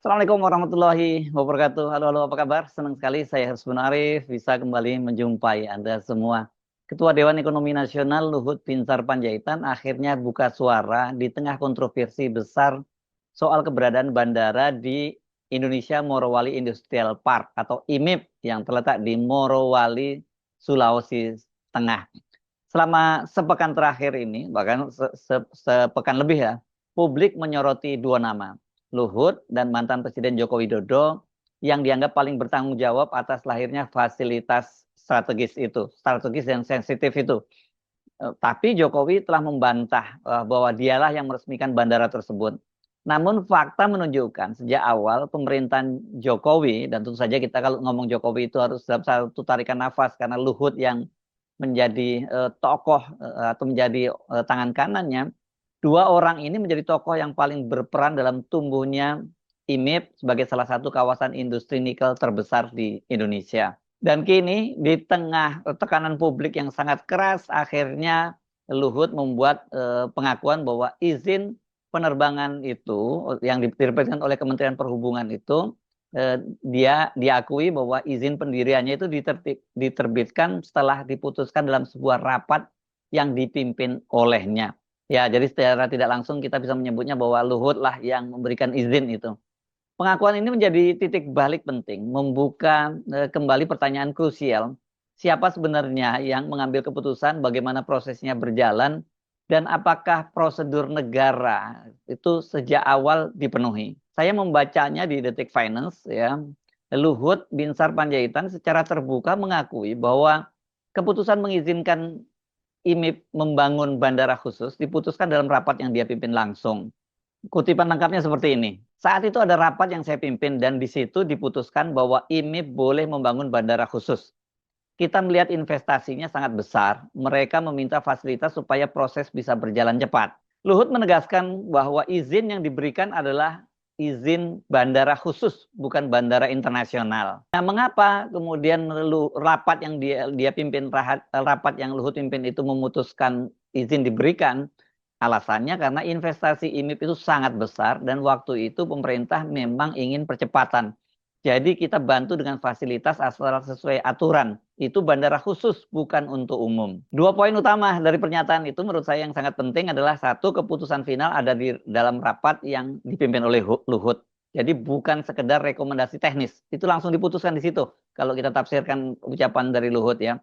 Assalamualaikum warahmatullahi wabarakatuh. Halo, halo, apa kabar? Senang sekali saya Harus Arif bisa kembali menjumpai Anda semua. Ketua Dewan Ekonomi Nasional Luhut Binsar Panjaitan akhirnya buka suara di tengah kontroversi besar soal keberadaan bandara di Indonesia Morowali Industrial Park atau IMIP yang terletak di Morowali, Sulawesi Tengah. Selama sepekan terakhir ini, bahkan sepekan lebih ya, publik menyoroti dua nama, Luhut dan mantan Presiden Joko Widodo yang dianggap paling bertanggung jawab atas lahirnya fasilitas strategis dan sensitif itu. Tapi Jokowi telah membantah bahwa dialah yang meresmikan bandara tersebut. Namun fakta menunjukkan sejak awal pemerintahan Jokowi, dan tentu saja kita kalau ngomong Jokowi itu harus dalam satu tarikan nafas karena Luhut yang menjadi tokoh atau menjadi tangan kanannya, dua orang ini menjadi tokoh yang paling berperan dalam tumbuhnya IMIP sebagai salah satu kawasan industri nikel terbesar di Indonesia. Dan kini di tengah tekanan publik yang sangat keras, akhirnya Luhut membuat pengakuan bahwa izin penerbangan itu yang diterbitkan oleh Kementerian Perhubungan itu dia diakui bahwa izin pendiriannya itu diterbitkan setelah diputuskan dalam sebuah rapat yang dipimpin olehnya. Ya, jadi secara tidak langsung kita bisa menyebutnya bahwa Luhut lah yang memberikan izin itu. Pengakuan ini menjadi titik balik penting, membuka kembali pertanyaan krusial. Siapa sebenarnya yang mengambil keputusan, bagaimana prosesnya berjalan, dan apakah prosedur negara itu sejak awal dipenuhi. Saya membacanya di Detik Finance, ya. Luhut Binsar Panjaitan secara terbuka mengakui bahwa keputusan mengizinkan IMIP membangun bandara khusus diputuskan dalam rapat yang dia pimpin langsung. Kutipan lengkapnya seperti ini. Saat itu ada rapat yang saya pimpin dan di situ diputuskan bahwa IMIP boleh membangun bandara khusus. Kita melihat investasinya sangat besar. Mereka meminta fasilitas supaya proses bisa berjalan cepat. Luhut menegaskan bahwa izin yang diberikan adalah izin bandara khusus, bukan bandara internasional. Nah, mengapa kemudian rapat yang dia pimpin, rapat yang Luhut pimpin itu memutuskan izin diberikan? Alasannya karena investasi IMIP itu sangat besar dan waktu itu pemerintah memang ingin percepatan. Jadi kita bantu dengan fasilitas asal sesuai aturan. Itu bandara khusus, bukan untuk umum. Dua poin utama dari pernyataan itu menurut saya yang sangat penting adalah satu, keputusan final ada di dalam rapat yang dipimpin oleh Luhut. Jadi bukan sekedar rekomendasi teknis. Itu langsung diputuskan di situ. Kalau kita tafsirkan ucapan dari Luhut ya.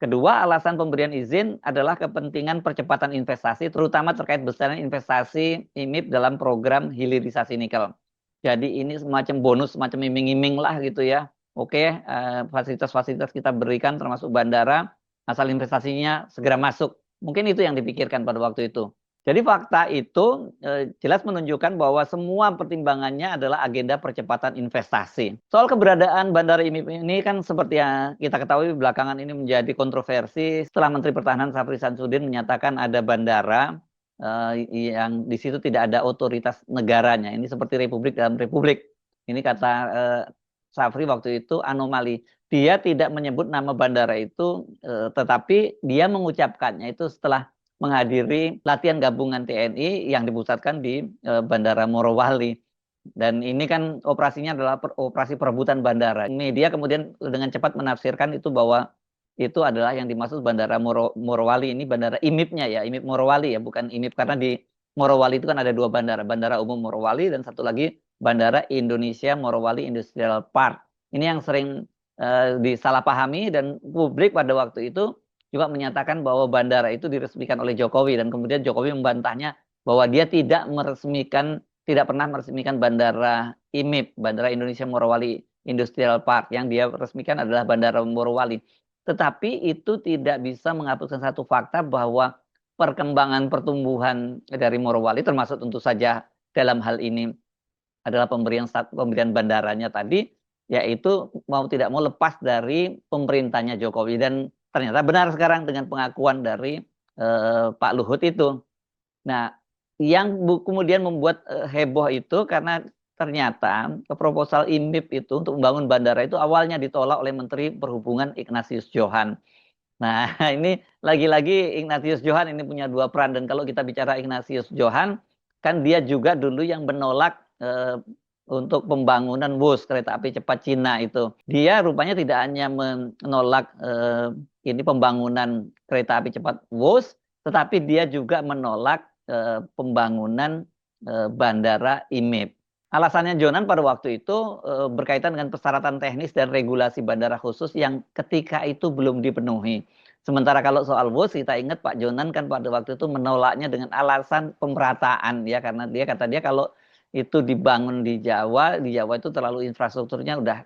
Kedua, alasan pemberian izin adalah kepentingan percepatan investasi, terutama terkait besarnya investasi IMIP dalam program hilirisasi nikel. Jadi ini semacam bonus, semacam iming-iming lah gitu ya. Oke, fasilitas-fasilitas kita berikan termasuk bandara, asal investasinya segera masuk. Mungkin itu yang dipikirkan pada waktu itu. Jadi fakta itu jelas menunjukkan bahwa semua pertimbangannya adalah agenda percepatan investasi. Soal keberadaan Bandara IMIP ini kan seperti yang kita ketahui belakangan ini menjadi kontroversi setelah Menteri Pertahanan Syafri Samsudin menyatakan ada bandara yang di situ tidak ada otoritas negaranya. Ini seperti republik dalam republik. Ini kata Syafri waktu itu anomali. Dia tidak menyebut nama bandara itu, tetapi dia mengucapkannya itu setelah menghadiri latihan gabungan TNI yang dipusatkan di Bandara Morowali. Dan ini kan operasinya adalah operasi perebutan bandara. Media kemudian dengan cepat menafsirkan itu bahwa itu adalah yang dimaksud Bandara Morowali. Ini bandara IMIP-nya ya, IMIP Morowali ya, bukan IMIP karena di Morowali itu kan ada dua bandara, Bandara Umum Morowali dan satu lagi Bandara Indonesia Morowali Industrial Park. Ini yang sering disalahpahami dan publik pada waktu itu juga menyatakan bahwa bandara itu diresmikan oleh Jokowi dan kemudian Jokowi membantahnya bahwa dia tidak pernah meresmikan bandara IMIP, Bandara Indonesia Morowali Industrial Park. Yang dia resmikan adalah Bandara Morowali. Tetapi itu tidak bisa menghapuskan satu fakta bahwa perkembangan pertumbuhan dari Morowali termasuk tentu saja dalam hal ini adalah pemberian bandaranya tadi, yaitu mau tidak mau lepas dari pemerintahnya Jokowi. Dan ternyata benar sekarang dengan pengakuan dari Pak Luhut itu. Nah, yang kemudian membuat heboh itu karena ternyata proposal IMIP itu untuk membangun bandara itu awalnya ditolak oleh Menteri Perhubungan Ignatius Johan. Nah, ini lagi-lagi Ignatius Johan ini punya dua peran. Dan kalau kita bicara Ignatius Johan, kan dia juga dulu yang menolak untuk pembangunan WUS kereta api cepat Cina itu. Dia rupanya tidak hanya menolak ini pembangunan kereta api cepat WUS, tetapi dia juga menolak pembangunan bandara IMIP. Alasannya Jonan pada waktu itu berkaitan dengan persyaratan teknis dan regulasi bandara khusus yang ketika itu belum dipenuhi. Sementara kalau soal WUS kita ingat Pak Jonan kan pada waktu itu menolaknya dengan alasan pemerataan ya, karena dia kata dia kalau itu dibangun di Jawa itu terlalu infrastrukturnya udah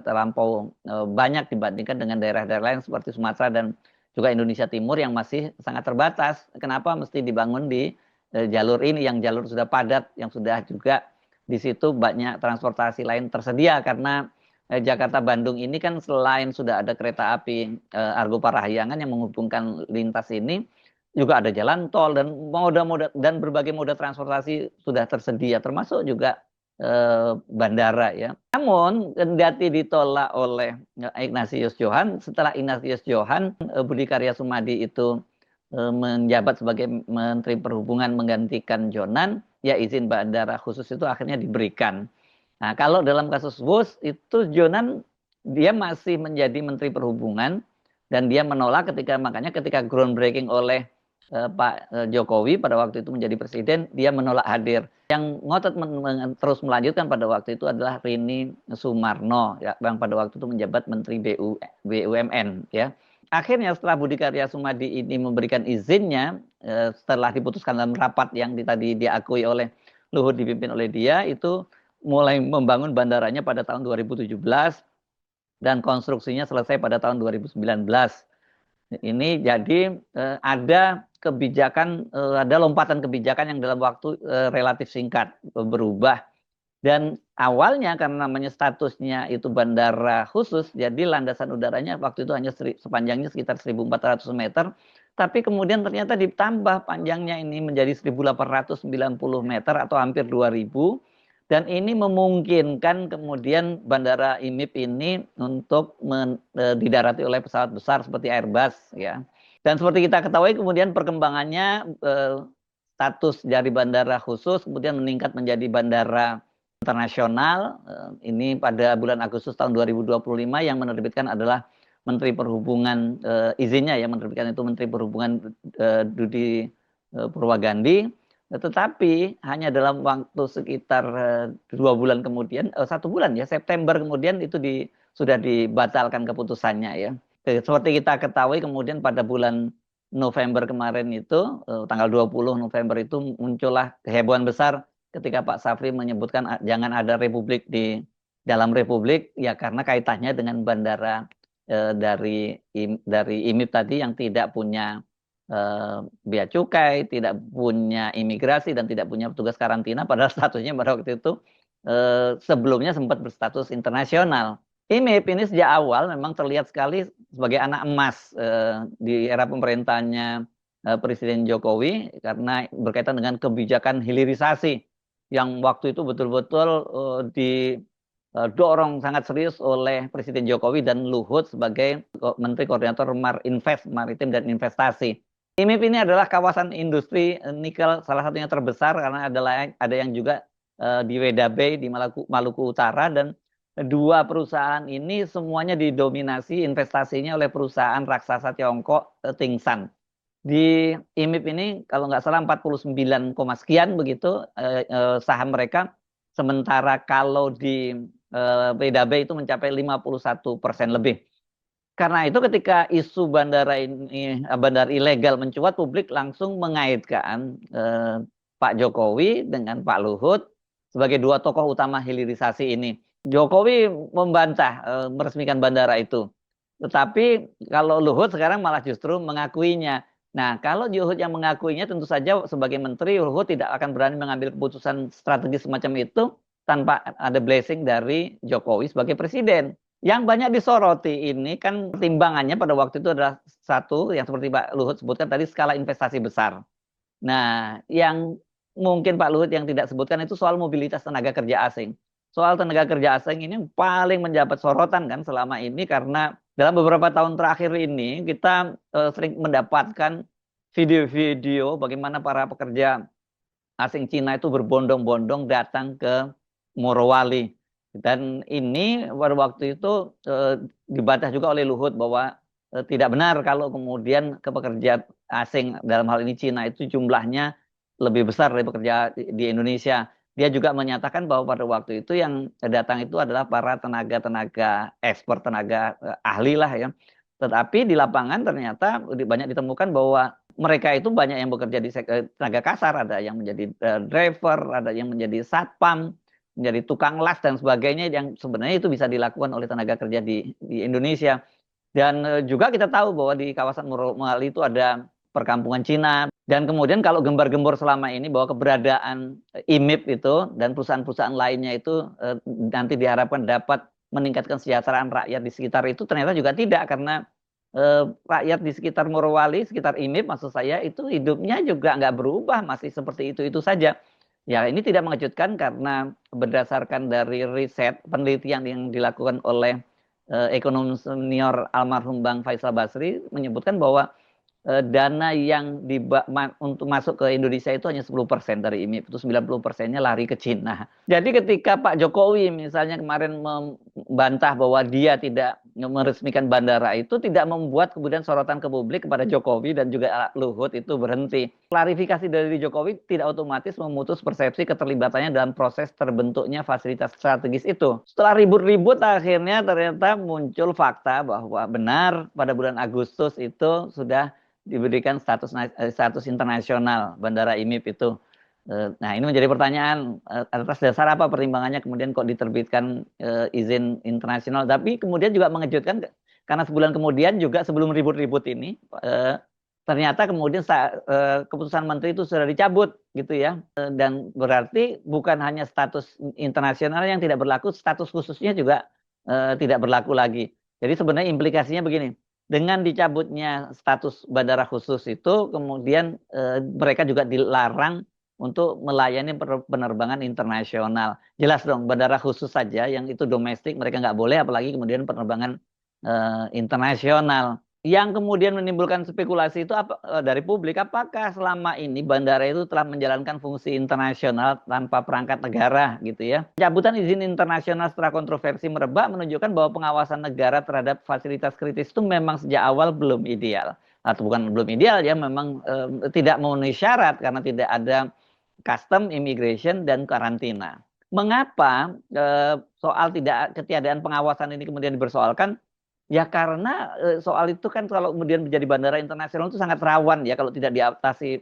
terlampau banyak dibandingkan dengan daerah-daerah lain seperti Sumatera dan juga Indonesia Timur yang masih sangat terbatas. Kenapa mesti dibangun di jalur ini yang jalur sudah padat, yang sudah juga di situ banyak transportasi lain tersedia karena Jakarta Bandung ini kan selain sudah ada kereta api Argo Parahyangan yang menghubungkan lintas ini, juga ada jalan tol dan moda-moda dan berbagai moda transportasi sudah tersedia termasuk juga bandara ya. Namun kendati ditolak oleh Ignatius Johan, setelah Ignatius Johan Budi Karya Sumadi itu menjabat sebagai Menteri Perhubungan menggantikan Jonan, ya izin bandara khusus itu akhirnya diberikan. Nah, kalau dalam kasus WUS itu Jonan dia masih menjadi Menteri Perhubungan dan dia menolak makanya ketika groundbreaking oleh Pak Jokowi pada waktu itu menjadi presiden, dia menolak hadir. Yang ngotot terus melanjutkan pada waktu itu adalah Rini Sumarno ya, yang pada waktu itu menjabat Menteri BUMN ya. Akhirnya setelah Budi Karya Sumadi ini memberikan izinnya setelah diputuskan dalam rapat yang tadi diakui oleh Luhut dipimpin oleh dia itu mulai membangun bandaranya pada tahun 2017 dan konstruksinya selesai pada tahun 2019. Ini jadi ada kebijakan, ada lompatan kebijakan yang dalam waktu relatif singkat berubah. Dan awalnya karena namanya statusnya itu bandara khusus, jadi landasan udaranya waktu itu hanya sepanjangnya sekitar 1.400 meter. Tapi kemudian ternyata ditambah panjangnya ini menjadi 1.890 meter atau hampir 2.000. Dan ini memungkinkan kemudian bandara IMIP ini untuk didarati oleh pesawat besar seperti Airbus ya. Dan seperti kita ketahui kemudian perkembangannya status dari bandara khusus kemudian meningkat menjadi bandara internasional. Ini pada bulan Agustus tahun 2025 yang menerbitkan adalah Menteri Perhubungan, izinnya ya menerbitkan itu Menteri Perhubungan Budi Purwagandi. Tetapi hanya dalam waktu sekitar 2 bulan kemudian, 1 bulan ya, September kemudian itu sudah dibatalkan keputusannya ya. Seperti kita ketahui kemudian pada bulan November kemarin itu, tanggal 20 November itu muncullah kehebohan besar ketika Pak Safri menyebutkan jangan ada republik di dalam republik ya karena kaitannya dengan bandara dari IMIP tadi yang tidak punya bea cukai, tidak punya imigrasi dan tidak punya petugas karantina padahal statusnya pada waktu itu sebelumnya sempat berstatus internasional. IMIP ini sejak awal memang terlihat sekali sebagai anak emas di era pemerintahannya Presiden Jokowi karena berkaitan dengan kebijakan hilirisasi yang waktu itu betul-betul didorong sangat serius oleh Presiden Jokowi dan Luhut sebagai Menteri Koordinator Marinvest, Maritim dan Investasi. IMIP ini adalah kawasan industri nikel salah satunya terbesar karena ada yang juga di Weda Bay di Maluku Utara dan dua perusahaan ini semuanya didominasi investasinya oleh perusahaan raksasa Tiongkok Tingsan. Di IMIP ini kalau nggak salah 49, sekian begitu saham mereka. Sementara kalau di Weda Bay itu mencapai 51% lebih. Karena itu ketika isu bandara ilegal mencuat, publik langsung mengaitkan Pak Jokowi dengan Pak Luhut sebagai dua tokoh utama hilirisasi ini. Jokowi membantah meresmikan bandara itu. Tetapi kalau Luhut sekarang malah justru mengakuinya. Nah, kalau Luhut yang mengakuinya tentu saja sebagai menteri Luhut tidak akan berani mengambil keputusan strategis semacam itu tanpa ada blessing dari Jokowi sebagai presiden. Yang banyak disoroti ini kan pertimbangannya pada waktu itu adalah satu yang seperti Pak Luhut sebutkan tadi skala investasi besar. Nah, yang mungkin Pak Luhut yang tidak sebutkan itu soal mobilitas tenaga kerja asing. Soal tenaga kerja asing ini paling menjabat sorotan kan selama ini karena dalam beberapa tahun terakhir ini kita sering mendapatkan video-video bagaimana para pekerja asing Cina itu berbondong-bondong datang ke Morowali. Dan ini pada waktu itu dibantah juga oleh Luhut bahwa tidak benar kalau kemudian pekerja asing dalam hal ini Cina itu jumlahnya lebih besar dari pekerja di Indonesia. Dia juga menyatakan bahwa pada waktu itu yang datang itu adalah para tenaga-tenaga ekspor, tenaga ahli lah ya. Tetapi di lapangan ternyata banyak ditemukan bahwa mereka itu banyak yang bekerja di tenaga kasar, ada yang menjadi driver, ada yang menjadi satpam, menjadi tukang las dan sebagainya yang sebenarnya itu bisa dilakukan oleh tenaga kerja di Indonesia. Dan juga kita tahu bahwa di kawasan Morowali itu ada perkampungan Cina. Dan kemudian kalau gembar-gembor selama ini bahwa keberadaan IMIP itu dan perusahaan-perusahaan lainnya itu nanti diharapkan dapat meningkatkan kesejahteraan rakyat di sekitar itu, ternyata juga tidak, karena rakyat di sekitar Morowali, sekitar IMIP maksud saya, itu hidupnya juga nggak berubah, masih seperti itu saja. Ya, ini tidak mengejutkan karena berdasarkan dari riset penelitian yang dilakukan oleh ekonom senior almarhum Bang Faisal Basri menyebutkan bahwa dana yang untuk masuk ke Indonesia itu hanya 10% dari IMIP, itu 90%-nya lari ke Cina. Jadi ketika Pak Jokowi misalnya kemarin membantah bahwa dia tidak meresmikan bandara, itu tidak membuat kemudian sorotan ke publik kepada Jokowi dan juga Luhut itu berhenti. Klarifikasi dari Jokowi tidak otomatis memutus persepsi keterlibatannya dalam proses terbentuknya fasilitas strategis itu. Setelah ribut-ribut akhirnya ternyata muncul fakta bahwa benar pada bulan Agustus itu sudah diberikan status internasional bandara IMIP itu. Nah, ini menjadi pertanyaan atas dasar apa pertimbangannya kemudian kok diterbitkan izin internasional. Tapi kemudian juga mengejutkan karena sebulan kemudian juga sebelum ribut-ribut ini ternyata kemudian keputusan menteri itu sudah dicabut gitu ya. Dan berarti bukan hanya status internasional yang tidak berlaku, status khususnya juga tidak berlaku lagi. Jadi sebenarnya implikasinya begini. Dengan dicabutnya status bandara khusus itu, kemudian mereka juga dilarang untuk melayani penerbangan internasional. Jelas dong, bandara khusus saja yang itu domestik mereka nggak boleh, apalagi kemudian penerbangan internasional. Yang kemudian menimbulkan spekulasi itu dari publik, apakah selama ini bandara itu telah menjalankan fungsi internasional tanpa perangkat negara gitu ya. Pencabutan izin internasional setelah kontroversi merebak menunjukkan bahwa pengawasan negara terhadap fasilitas kritis itu memang sejak awal belum ideal. Atau bukan belum ideal ya, memang tidak memenuhi syarat karena tidak ada custom, immigration, dan karantina. Mengapa soal ketiadaan pengawasan ini kemudian dipersoalkan? Ya karena soal itu kan kalau kemudian menjadi bandara internasional itu sangat rawan ya kalau tidak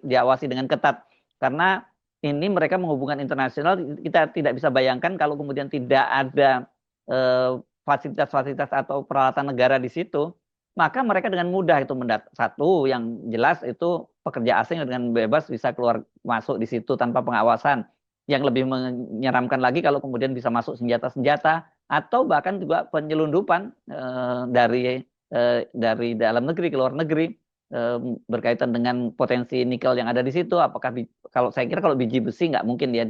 diawasi dengan ketat. Karena ini mereka menghubungkan internasional, kita tidak bisa bayangkan kalau kemudian tidak ada fasilitas-fasilitas atau peralatan negara di situ, maka mereka dengan mudah itu satu yang jelas itu pekerja asing dengan bebas bisa keluar masuk di situ tanpa pengawasan. Yang lebih menyeramkan lagi kalau kemudian bisa masuk senjata-senjata atau bahkan juga penyelundupan dari dalam negeri ke luar negeri berkaitan dengan potensi nikel yang ada di situ. Apakah kalau saya kira kalau biji besi nggak mungkin dia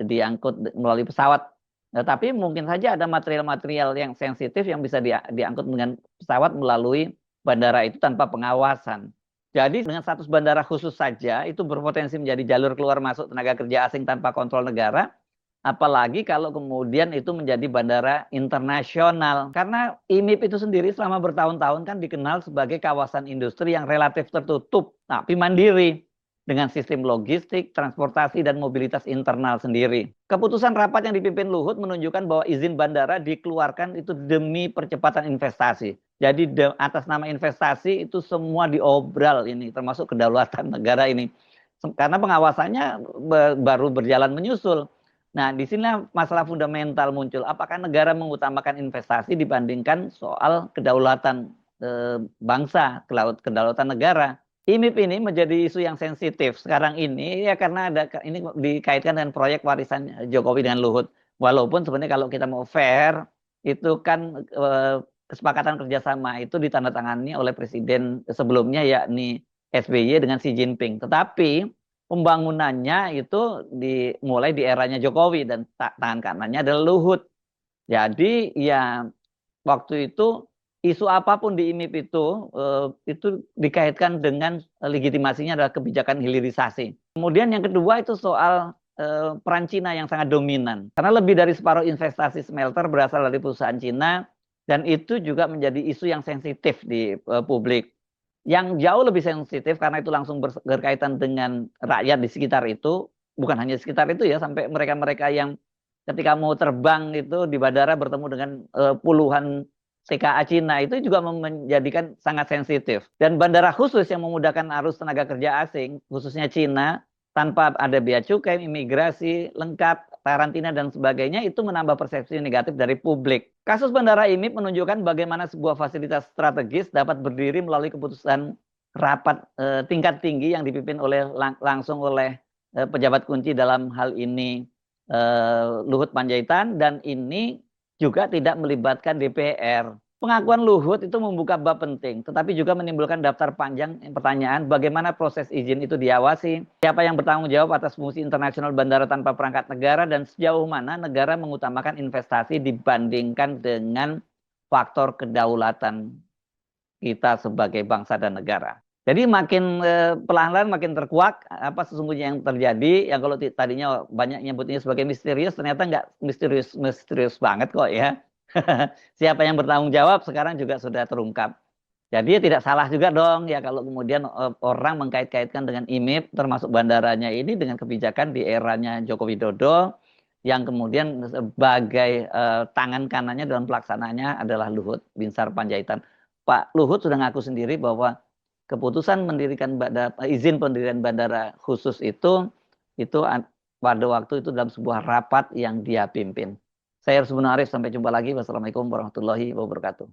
diangkut melalui pesawat. Tapi mungkin saja ada material-material yang sensitif yang bisa diangkut dengan pesawat melalui bandara itu tanpa pengawasan. Jadi dengan status bandara khusus saja itu berpotensi menjadi jalur keluar masuk tenaga kerja asing tanpa kontrol negara. Apalagi kalau kemudian itu menjadi bandara internasional. Karena IMIP itu sendiri selama bertahun-tahun kan dikenal sebagai kawasan industri yang relatif tertutup, tapi mandiri, dengan sistem logistik, transportasi, dan mobilitas internal sendiri. Keputusan rapat yang dipimpin Luhut menunjukkan bahwa izin bandara dikeluarkan itu demi percepatan investasi. Jadi atas nama investasi itu semua diobral ini, termasuk kedaulatan negara ini. Karena pengawasannya baru berjalan menyusul. Nah, di sini masalah fundamental muncul. Apakah negara mengutamakan investasi dibandingkan soal kedaulatan bangsa, kedaulatan negara? IMIP ini menjadi isu yang sensitif sekarang ini ya karena ini dikaitkan dengan proyek warisan Jokowi dengan Luhut. Walaupun sebenarnya kalau kita mau fair itu kan kesepakatan kerjasama itu ditandatangani oleh presiden sebelumnya yakni SBY dengan Xi Jinping. Tetapi pembangunannya itu dimulai di eranya Jokowi dan tangan kanannya adalah Luhut. Jadi ya waktu itu isu apapun di IMIP itu dikaitkan dengan legitimasinya adalah kebijakan hilirisasi. Kemudian yang kedua itu soal peran Cina yang sangat dominan. Karena lebih dari separuh investasi smelter berasal dari perusahaan Cina, dan itu juga menjadi isu yang sensitif di publik. Yang jauh lebih sensitif karena itu langsung berkaitan dengan rakyat di sekitar itu, bukan hanya di sekitar itu ya, sampai mereka-mereka yang ketika mau terbang itu di bandara bertemu dengan puluhan TKA Cina itu juga menjadikan sangat sensitif. Dan bandara khusus yang memudahkan arus tenaga kerja asing, khususnya Cina, tanpa ada bea cukai, imigrasi, lengkap, karantina, dan sebagainya, itu menambah persepsi negatif dari publik. Kasus Bandara IMIP menunjukkan bagaimana sebuah fasilitas strategis dapat berdiri melalui keputusan rapat tingkat tinggi yang dipimpin langsung oleh pejabat kunci dalam hal ini Luhut Panjaitan, dan ini juga tidak melibatkan DPR. Pengakuan Luhut itu membuka bab penting, tetapi juga menimbulkan daftar panjang pertanyaan bagaimana proses izin itu diawasi, siapa yang bertanggung jawab atas fungsi internasional bandara tanpa perangkat negara, dan sejauh mana negara mengutamakan investasi dibandingkan dengan faktor kedaulatan kita sebagai bangsa dan negara. Jadi makin pelan-pelan makin terkuak apa sesungguhnya yang terjadi. Yang kalau tadinya banyak nyebutnya sebagai misterius, ternyata nggak misterius banget kok ya. Siapa yang bertanggung jawab sekarang juga sudah terungkap. Jadi tidak salah juga dong ya kalau kemudian orang mengkait-kaitkan dengan IMIP, termasuk bandaranya ini, dengan kebijakan di eranya Joko Widodo yang kemudian sebagai tangan kanannya dalam pelaksanaannya adalah Luhut Binsar Panjaitan. Pak Luhut sudah ngaku sendiri bahwa keputusan mendirikan izin pendirian bandara khusus itu pada waktu itu dalam sebuah rapat yang dia pimpin. Saya Harus Arif, sampai jumpa lagi. Wassalamualaikum warahmatullahi wabarakatuh.